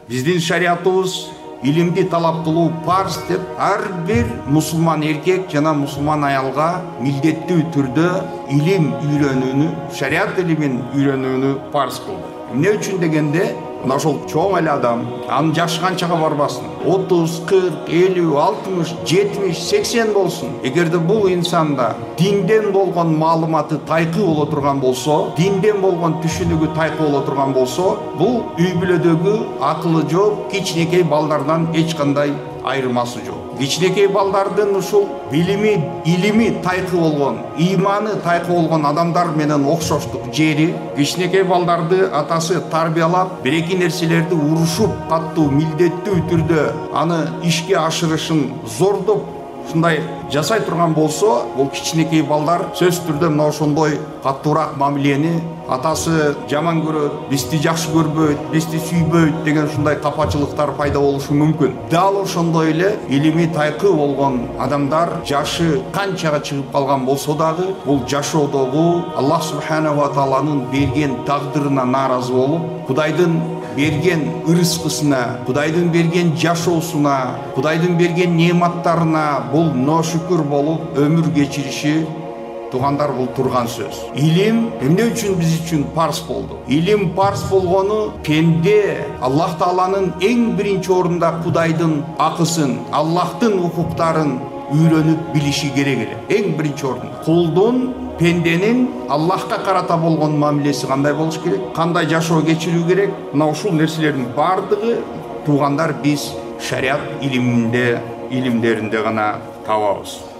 Биздин шариятыбыз илимди талап кылуу парз деп ар бир мусулман эркек жана мусулман аялга милдеттүү түрдө илим үйрөнүүнү, шарият илимин үйрөнүүнү парз кылды. Эмне үчүн дегенде, мына ошол чоң эле адам, анын жашы канчага барбасын, 30, 40, 50, 60, 70, 80 болсун. Эгерде бул инсанда динден болгон маалыматы тайкы боло турган болсо, динден болгон түшүнүгү тайкы боло турган болсо, бул үй бүлөдөгү акылы жок кичинекей балдардан эч кандай айырмасы жок. Кичинекей балдардын ушул билими, илими тайкы болгон, иманы тайкы болгон адамдар менен окшоштук жери, кичинекей балдарды атасы тарбиялап, бир-эки нерселерди урушуп, каттуу, милдеттүү түрдө аны ишке ашырышын зордоп, ушундай жасай турган болсо, бул кичинекей балдар сөзсүз түрдө мына ошондой каттуураак мамилени, атасы жаман көрөт, бизди жакшы көрбөйт, бизди сүйбөйт деген ушундай капачылыктар пайда болушу мүмкүн. Дал ошондой эле илими тайкы болгон адамдар жашы канчага чыгып калган болсо дагы, бул жашоодогу Аллах субханаху ва тааланын берген тагдырына нааразы болуп, Кудайдын берген ырыскысына, Кудайдын берген жашоосуна, Кудайдын берген неаматтарына бул ношүкүр болуп өмүр кечириши тугандар бул турган сөз. Илим эмне үчүн биз үчүн парз болду? Илим парз болгону пенде Аллах Тааланын эң биринчи орунда Кудайдын акысын, Аллахтын укуктарын үйрөнүп билиши керек эле. Эң биринчи орунда. Кулдун, пенденин Аллахка карата болгон мамилеси кандай болуш керек? Кандай жашоо кечирүү керек? Мына ушул нерселердин бардыгы тугандар биз шариат илимдеринде гана табабыз.